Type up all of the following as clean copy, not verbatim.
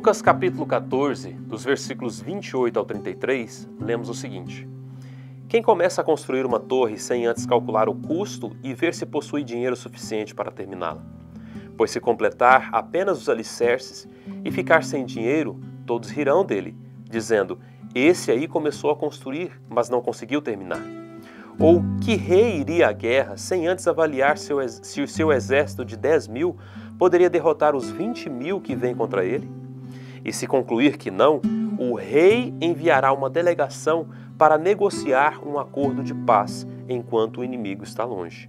Lucas capítulo 14, dos versículos 28 ao 33, lemos o seguinte: Quem começa a construir uma torre sem antes calcular o custo e ver se possui dinheiro suficiente para terminá-la? Pois se completar apenas os alicerces e ficar sem dinheiro, todos rirão dele, dizendo: esse aí começou a construir, mas não conseguiu terminar. Ou que rei iria à guerra sem antes avaliar se o seu exército de 10.000 poderia derrotar os 20.000 que vêm contra ele? E se concluir que não, o rei enviará uma delegação para negociar um acordo de paz enquanto o inimigo está longe.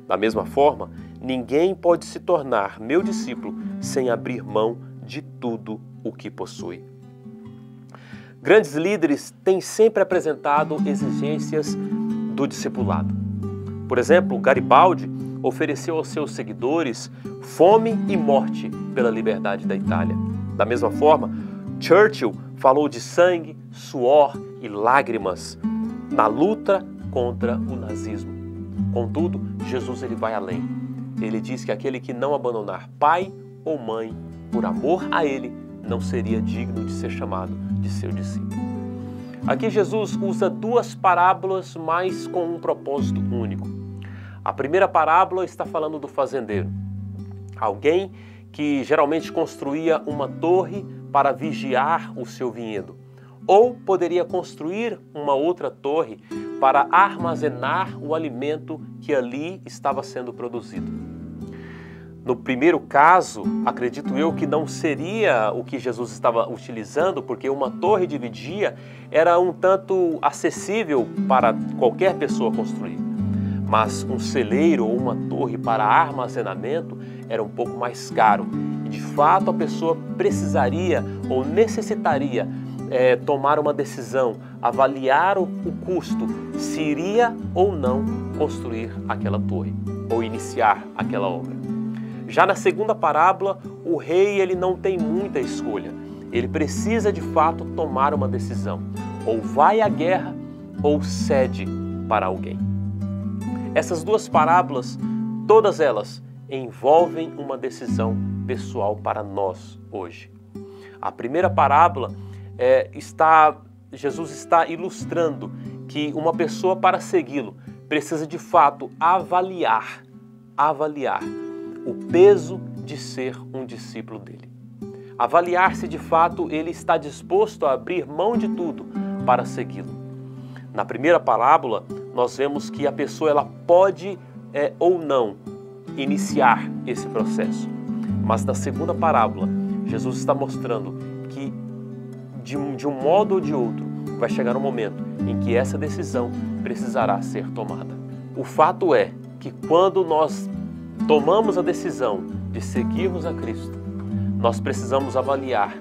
Da mesma forma, ninguém pode se tornar meu discípulo sem abrir mão de tudo o que possui. Grandes líderes têm sempre apresentado exigências do discipulado. Por exemplo, Garibaldi ofereceu aos seus seguidores fome e morte pela liberdade da Itália. Da mesma forma, Churchill falou de sangue, suor e lágrimas na luta contra o nazismo. Contudo, Jesus ele vai além. Ele diz que aquele que não abandonar pai ou mãe por amor a ele não seria digno de ser chamado de seu discípulo. Aqui Jesus usa duas parábolas, mas com um propósito único. A primeira parábola está falando do fazendeiro, alguém que geralmente construía uma torre para vigiar o seu vinhedo, ou poderia construir uma outra torre para armazenar o alimento que ali estava sendo produzido. No primeiro caso, acredito eu que não seria o que Jesus estava utilizando, porque uma torre dividia era um tanto acessível para qualquer pessoa construir. Mas um celeiro ou uma torre para armazenamento era um pouco mais caro. E de fato a pessoa precisaria ou necessitaria tomar uma decisão, avaliar o custo, se iria ou não construir aquela torre ou iniciar aquela obra. Já na segunda parábola, o rei ele não tem muita escolha. Ele precisa de fato tomar uma decisão. Ou vai à guerra ou cede para alguém. Essas duas parábolas, todas elas, envolvem uma decisão pessoal para nós hoje. A primeira parábola Jesus está ilustrando que uma pessoa para segui-lo precisa de fato avaliar o peso de ser um discípulo dele. Avaliar se de fato ele está disposto a abrir mão de tudo para segui-lo. Na primeira parábola, nós vemos que a pessoa ela pode ou não iniciar esse processo. Mas na segunda parábola, Jesus está mostrando que de um modo ou de outro vai chegar um momento em que essa decisão precisará ser tomada. O fato é que quando nós tomamos a decisão de seguirmos a Cristo, nós precisamos avaliar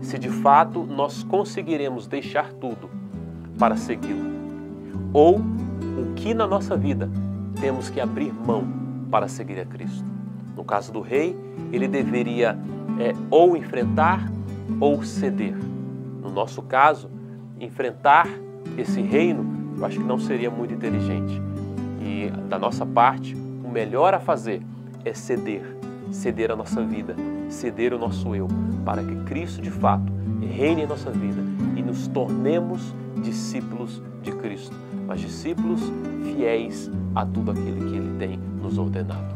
se de fato nós conseguiremos deixar tudo para segui-lo, ou o que na nossa vida temos que abrir mão para seguir a Cristo. No caso do rei, ele deveria ou enfrentar ou ceder. No nosso caso, enfrentar esse reino, eu acho que não seria muito inteligente. E da nossa parte, o melhor a fazer é ceder a nossa vida, ceder o nosso eu, para que Cristo de fato reine em nossa vida e nos tornemos discípulos de Cristo, mas discípulos fiéis a tudo aquilo que Ele tem nos ordenado.